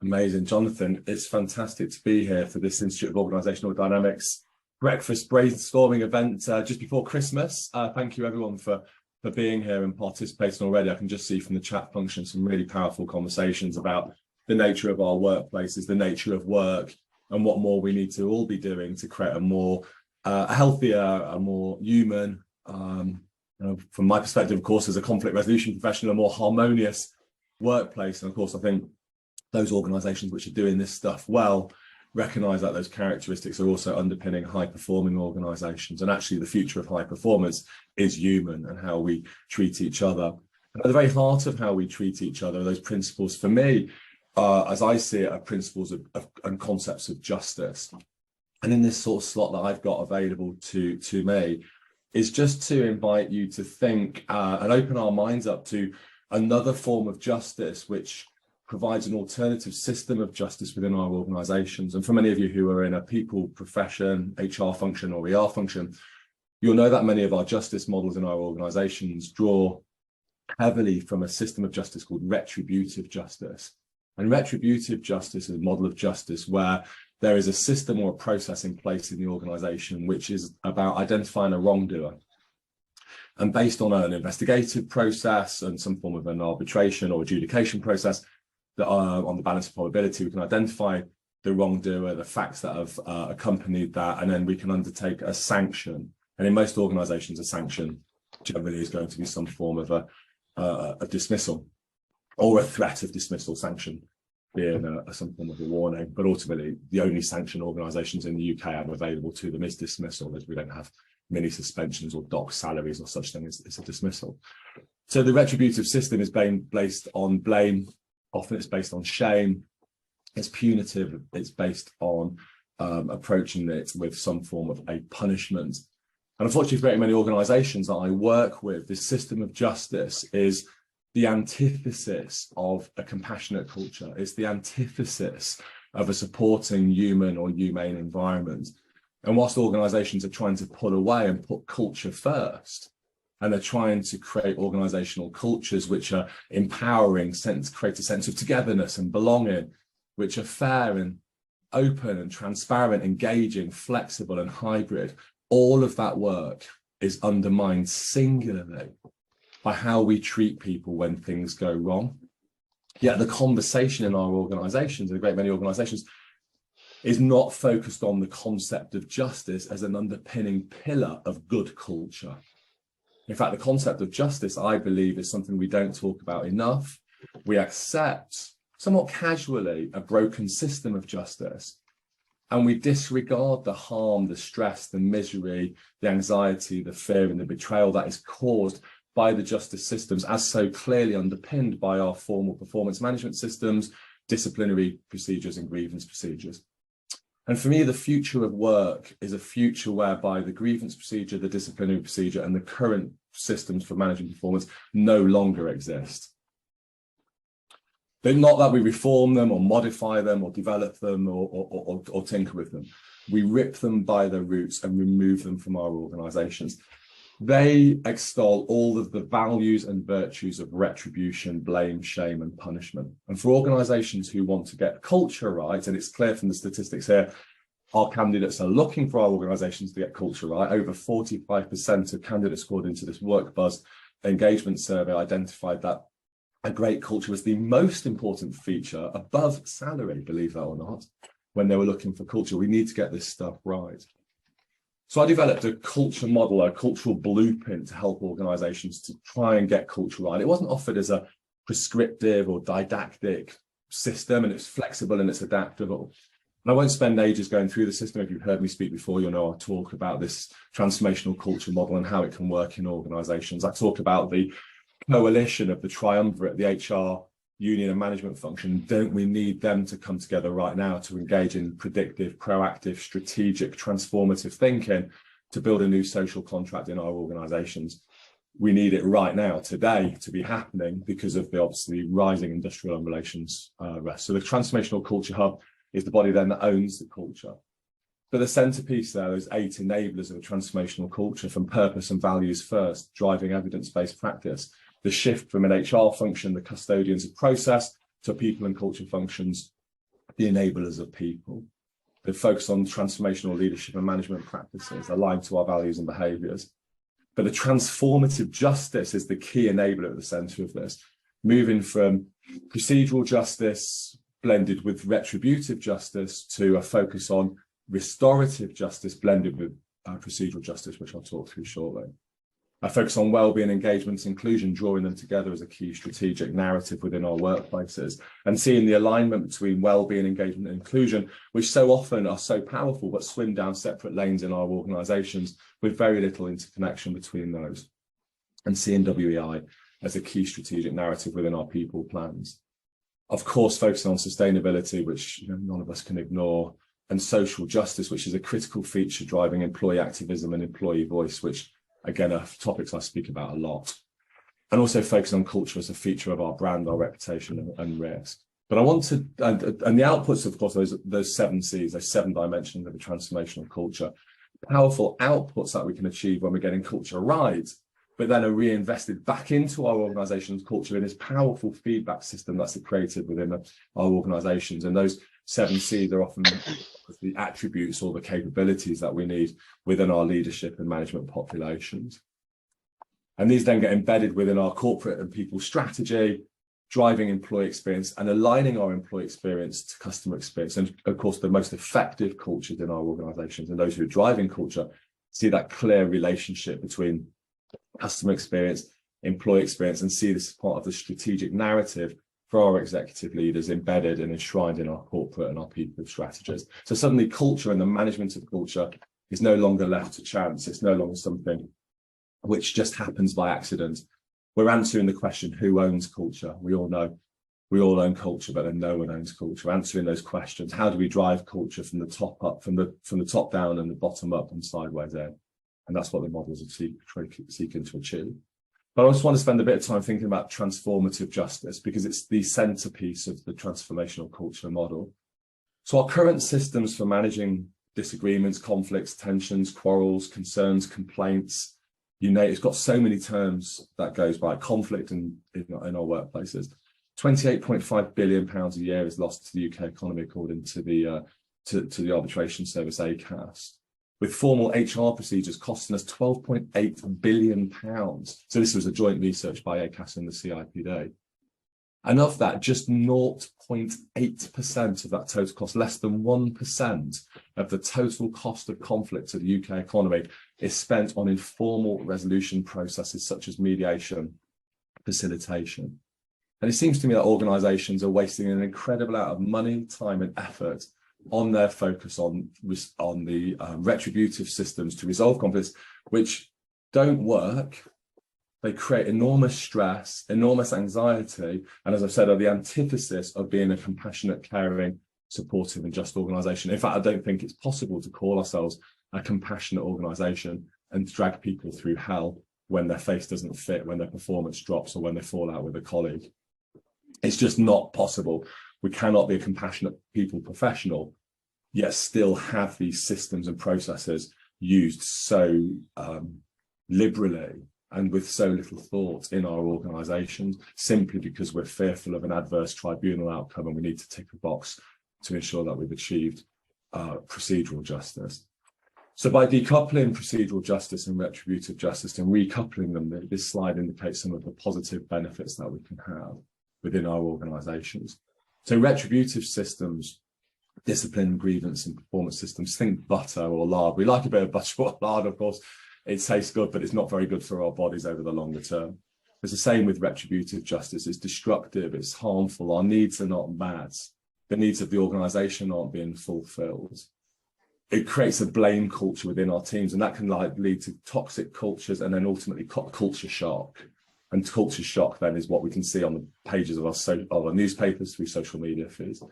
Amazing, Jonathan. It's fantastic to be here for this Institute of Organisational Dynamics Breakfast Brainstorming event just before Christmas. Thank you everyone for being here and participating already. I can just see from the chat function some really powerful conversations about the nature of our workplaces, the nature of work, and what more we need to all be doing to create a more healthier, a more human, from my perspective, of course, as a conflict resolution professional, a more harmonious workplace. And of course, I think those organisations which are doing this stuff well recognise that those characteristics are also underpinning high-performing organisations. And actually, the future of high performance is human and how we treat each other. And at the very heart of how we treat each other, those principles, for me, as I see it, are principles and concepts of justice. And in this sort of slot that I've got available to me, is just to invite you to think and open our minds up to another form of justice, which provides an alternative system of justice within our organisations. And for many of you who are in a people profession, HR function or ER function, you'll know that many of our justice models in our organisations draw heavily from a system of justice called retributive justice. And retributive justice is a model of justice where there is a system or a process in place in the organisation which is about identifying a wrongdoer. And based on an investigative process and some form of an arbitration or adjudication process, that on the balance of probability, we can identify the wrongdoer, the facts that have accompanied that, and then we can undertake a sanction. And in most organisations, a sanction generally is going to be some form of a dismissal or a threat of dismissal, sanction being some form of a warning. But ultimately, the only sanction organisations in the UK have available to them is dismissal, as we don't have mini suspensions or docked salaries or such thing. It's a dismissal. So the retributive system is based on blame. Often it's based on shame, it's punitive, it's based on approaching it with some form of a punishment. And unfortunately, for very many organisations that I work with, this system of justice is the antithesis of a compassionate culture. It's the antithesis of a supporting human or humane environment. And whilst organisations are trying to pull away and put culture first, and they're trying to create organisational cultures which are empowering, create a sense of togetherness and belonging, which are fair and open and transparent, engaging, flexible and hybrid. All of that work is undermined singularly by how we treat people when things go wrong. Yet the conversation in our organisations, in a great many organisations, is not focused on the concept of justice as an underpinning pillar of good culture. In fact, the concept of justice, I believe, is something we don't talk about enough. We accept, somewhat casually, a broken system of justice, and we disregard the harm, the stress, the misery, the anxiety, the fear, and the betrayal that is caused by the justice systems, as so clearly underpinned by our formal performance management systems, disciplinary procedures, and grievance procedures. And for me, the future of work is a future whereby the grievance procedure, the disciplinary procedure, and the current systems for managing performance no longer exist. They're not that we reform them or modify them or develop them or tinker with them. We rip them by their roots and remove them from our organisations. They extol all of the values and virtues of retribution, blame, shame, and punishment. And for organisations who want to get culture right, and it's clear from the statistics here, our candidates are looking for our organisations to get culture right. Over 45% of candidates scored into this WorkBuzz engagement survey identified that a great culture was the most important feature above salary, believe that or not, when they were looking for culture. We need to get this stuff right. So I developed a culture model, a cultural blueprint to help organisations to try and get culture right. It wasn't offered as a prescriptive or didactic system, and it's flexible and it's adaptable. And I won't spend ages going through the system. If you've heard me speak before, you'll know I talk about this transformational culture model and how it can work in organisations. I talk about the coalition of the triumvirate, the HR, union and management function. Don't we need them to come together right now to engage in predictive, proactive, strategic, transformative thinking to build a new social contract in our organisations? We need it right now, today, to be happening because of the obviously rising industrial and relations risk. So the Transformational Culture Hub is the body then that owns the culture. But the centrepiece there is 8 enablers of a transformational culture, from purpose and values first, driving evidence-based practice, the shift from an HR function, the custodians of process, to people and culture functions the enablers of people. They focus on transformational leadership and management practices aligned to our values and behaviours. But the transformative justice is the key enabler at the centre of this, moving from procedural justice blended with retributive justice to a focus on restorative justice blended with procedural justice, which I'll talk through shortly. I focus on wellbeing, engagement, inclusion, drawing them together as a key strategic narrative within our workplaces and seeing the alignment between wellbeing, engagement and inclusion, which so often are so powerful but swim down separate lanes in our organisations with very little interconnection between those. And seeing WEI as a key strategic narrative within our people plans. Of course, focusing on sustainability, which none of us can ignore, and social justice, which is a critical feature driving employee activism and employee voice, which again are topics I speak about a lot. And also focus on culture as a feature of our brand, our reputation and risk. But I want to, and the outputs, of course, those 7 C's, those 7 dimensions of a transformational culture, powerful outputs that we can achieve when we're getting culture right, but then are reinvested back into our organisation's culture in this powerful feedback system that's created within our organisations. And those 7 C's are often the attributes or the capabilities that we need within our leadership and management populations. And these then get embedded within our corporate and people strategy, driving employee experience and aligning our employee experience to customer experience. And of course, the most effective cultures in our organisations and those who are driving culture see that clear relationship between customer experience, employee experience, and see this as part of the strategic narrative for our executive leaders embedded and enshrined in our corporate and our people strategies. So suddenly culture and the management of culture is no longer left to chance. It's no longer something which just happens by accident. We're answering the question, who owns culture? We all know we all own culture, but then no one owns culture. Answering those questions, how do we drive culture from the top up, from the top down and the bottom up and sideways in? And that's what the models are seeking to achieve. But I just want to spend a bit of time thinking about transformative justice because it's the centerpiece of the transformational culture model. So our current systems for managing disagreements, conflicts, tensions, quarrels, concerns, complaints, it's got so many terms that goes by conflict in our workplaces. £28.5 billion a year is lost to the UK economy according to the arbitration service ACAS, with formal HR procedures costing us £12.8 billion. So this was a joint research by ACAS and the CIPD. And of that, just 0.8% of that total cost, less than 1% of the total cost of conflict to the UK economy is spent on informal resolution processes such as mediation, facilitation. And it seems to me that organisations are wasting an incredible amount of money, time and effort on their focus on the retributive systems to resolve conflicts, which don't work. They create enormous stress, enormous anxiety, and as I've said, are the antithesis of being a compassionate, caring, supportive and just organisation. In fact, I don't think it's possible to call ourselves a compassionate organisation and drag people through hell when their face doesn't fit, when their performance drops or when they fall out with a colleague. It's just not possible. We cannot be a compassionate people professional, yet still have these systems and processes used so liberally and with so little thought in our organisations, simply because we're fearful of an adverse tribunal outcome and we need to tick a box to ensure that we've achieved procedural justice. So by decoupling procedural justice and retributive justice and recoupling them, this slide indicates some of the positive benefits that we can have within our organisations. So retributive systems, discipline, grievance and performance systems, think butter or lard. We like a bit of butter or lard, of course. It tastes good, but it's not very good for our bodies over the longer term. It's the same with retributive justice. It's destructive, it's harmful. Our needs are not met. The needs of the organisation aren't being fulfilled. It creates a blame culture within our teams, and that can lead to toxic cultures and then ultimately culture shock. And culture shock then is what we can see on the pages of our newspapers through social media feeds.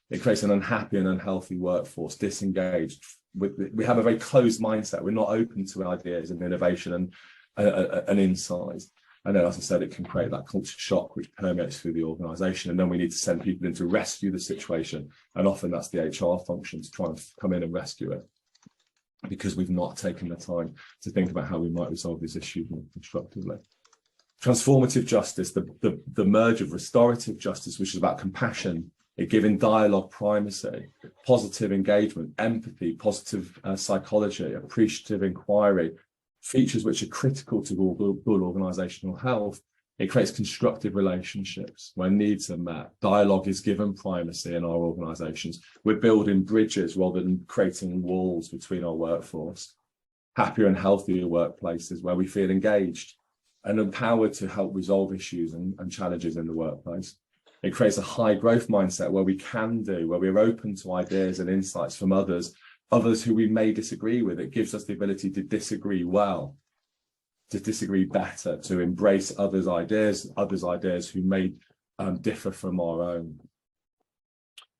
It creates an unhappy and unhealthy workforce, disengaged. We have a very closed mindset. We're not open to ideas and innovation and insight. And then, as I said, it can create that culture shock which permeates through the organisation. And then we need to send people in to rescue the situation. And often that's the HR function to try and come in and rescue it, because we've not taken the time to think about how we might resolve these issues more constructively. Transformative justice, the merge of restorative justice, which is about compassion, it giving dialogue primacy, positive engagement, empathy, positive psychology, appreciative inquiry, features which are critical to good organisational health. It creates constructive relationships where needs are met. Dialogue is given primacy in our organisations. We're building bridges rather than creating walls between our workforce. Happier and healthier workplaces where we feel engaged and empowered to help resolve issues and challenges in the workplace. It creates a high growth mindset where we're open to ideas and insights from others who we may disagree with. It gives us the ability to disagree well, to disagree better, to embrace others' ideas who may differ from our own.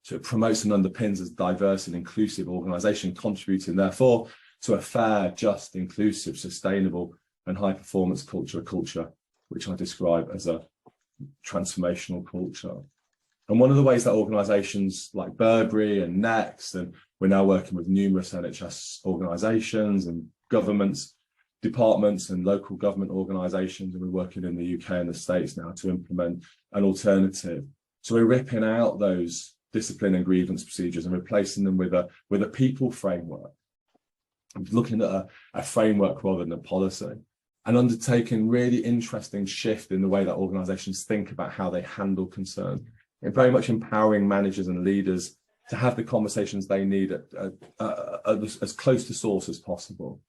So it promotes and underpins a diverse and inclusive organisation, contributing therefore to a fair, just, inclusive, sustainable and high performance culture, a culture which I describe as a transformational culture. And one of the ways that organisations like Burberry and Next, and we're now working with numerous NHS organisations and governments, departments and local government organisations, and we're working in the UK and the States now to implement an alternative. So we're ripping out those discipline and grievance procedures and replacing them with a people framework, looking at a framework rather than a policy, and undertaking really interesting shift in the way that organisations think about how they handle concern, and very much empowering managers and leaders to have the conversations they need as close to source as possible,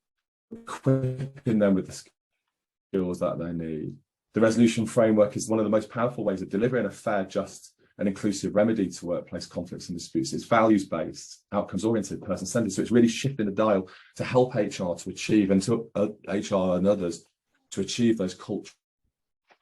equipping them with the skills that they need. The resolution framework is one of the most powerful ways of delivering a fair, just and inclusive remedy to workplace conflicts and disputes. It's values-based, outcomes-oriented, person-centered. So it's really shifting the dial to help HR to achieve, and to HR and others to achieve those cultural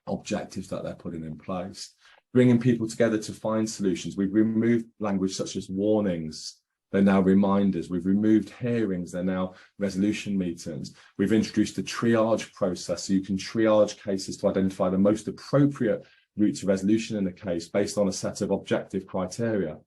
objectives that they're putting in place. Bringing people together to find solutions. We've removed language such as warnings. They're now reminders. We've removed hearings. They're now resolution meetings. We've introduced a triage process, so you can triage cases to identify the most appropriate route to resolution in a case based on a set of objective criteria.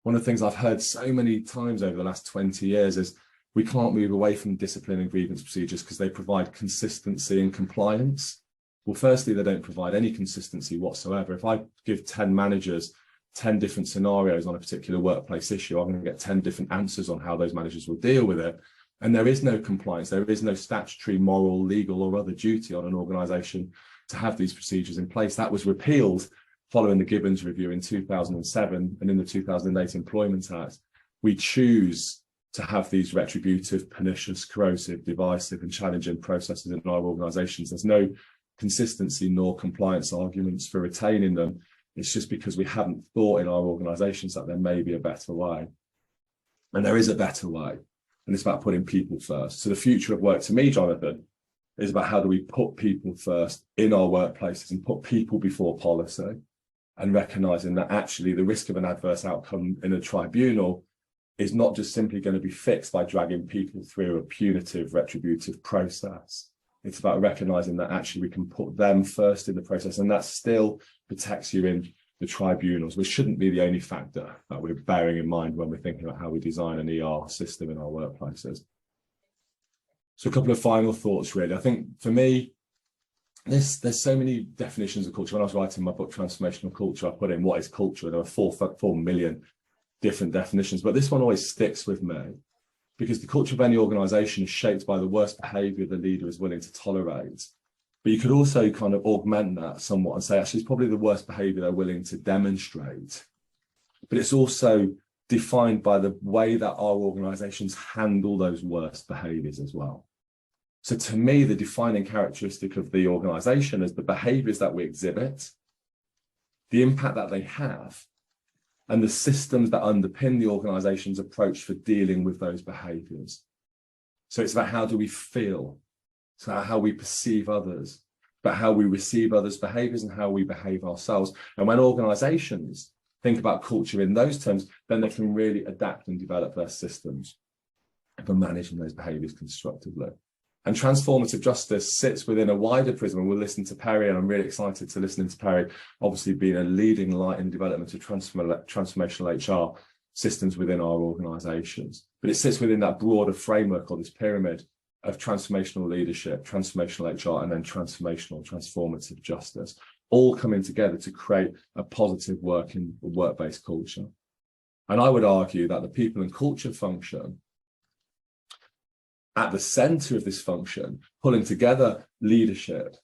One of the things I've heard so many times over the last 20 years is we can't move away from discipline and grievance procedures because they provide consistency and compliance. Well, firstly, they don't provide any consistency whatsoever. If I give 10 managers 10 different scenarios on a particular workplace issue, I'm going to get 10 different answers on how those managers will deal with it. And there is no compliance. There is no statutory, moral, legal or other duty on an organisation to have these procedures in place. That was repealed following the Gibbons Review in 2007, and in the 2008 Employment Act. We choose to have these retributive, pernicious, corrosive, divisive and challenging processes in our organisations. There's no consistency nor compliance arguments for retaining them. It's just because we haven't thought in our organisations that there may be a better way. And there is a better way. And it's about putting people first. So the future of work to me, Jonathan, is about how do we put people first in our workplaces and put people before policy, and recognising that actually the risk of an adverse outcome in a tribunal is not just simply going to be fixed by dragging people through a punitive, retributive process. It's about recognising that actually we can put them first in the process, and that still protects you in the tribunals, which shouldn't be the only factor that we're bearing in mind when we're thinking about how we design an ER system in our workplaces. So a couple of final thoughts, really. I think for me, there's so many definitions of culture. When I was writing my book, Transformational Culture, I put in what is culture. There are 4 million different definitions, but this one always sticks with me because the culture of any organisation is shaped by the worst behaviour the leader is willing to tolerate. But you could also kind of augment that somewhat and say, actually, it's probably the worst behaviour they're willing to demonstrate. But it's also defined by the way that our organisations handle those worst behaviours as well. So to me, the defining characteristic of the organisation is the behaviours that we exhibit, the impact that they have, and the systems that underpin the organisation's approach for dealing with those behaviours. So it's about how do we feel, it's about how we perceive others, about how we receive others' behaviours and how we behave ourselves. And when organisations think about culture in those terms, then they can really adapt and develop their systems for managing those behaviours constructively. And transformative justice sits within a wider prism, and we'll listen to Perry, and I'm really excited to listen to Perry, obviously being a leading light in development of transformational HR systems within our organisations. But it sits within that broader framework, or this pyramid of transformational leadership, transformational HR, and then transformative justice. all coming together to create a positive work-based culture. And I would argue that the people and culture function, at the center of this function, pulling together leadership,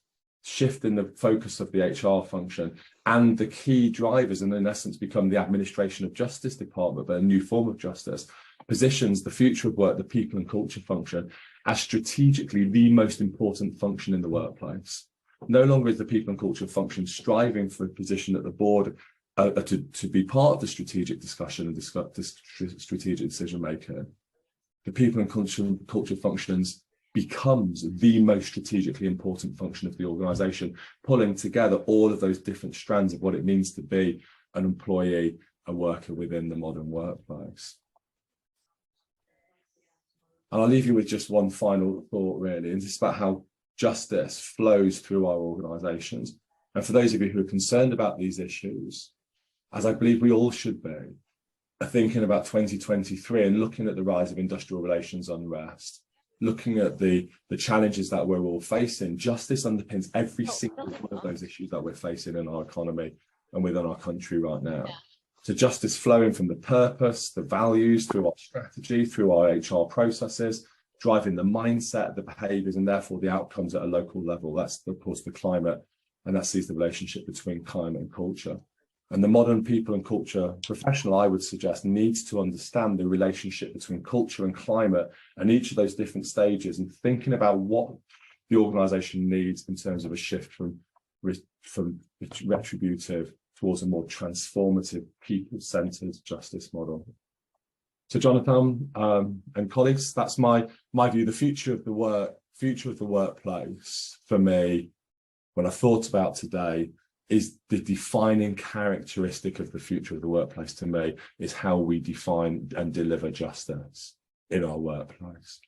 shifting the focus of the HR function, and the key drivers, and in essence become the administration of justice department, but a new form of justice, positions the future of work, the people and culture function, as strategically the most important function in the workplace. No longer is the people and culture function striving for a position at the board to be part of the strategic discussion and strategic decision making. The people and culture functions becomes the most strategically important function of the organisation, pulling together all of those different strands of what it means to be an employee, a worker within the modern workplace. And I'll leave you with just one final thought, really, and it's about how justice flows through our organisations. And for those of you who are concerned about these issues, as I believe we all should be, are thinking about 2023 and looking at the rise of industrial relations unrest, looking at the challenges that we're all facing, justice underpins every single one of those issues that we're facing in our economy and within our country right now. So justice flowing from the purpose, the values, through our strategy, through our HR processes, driving the mindset, the behaviours, and therefore the outcomes at a local level. That's, of course, the climate, and that sees the relationship between climate and culture. And the modern people and culture professional, I would suggest, needs to understand the relationship between culture and climate and each of those different stages, and thinking about what the organisation needs in terms of a shift from retributive towards a more transformative, people-centred justice model. So, Jonathan and colleagues, that's my view. The future of the workplace for me, when I thought about today, is the defining characteristic of the future of the workplace to me is how we define and deliver justice in our workplace.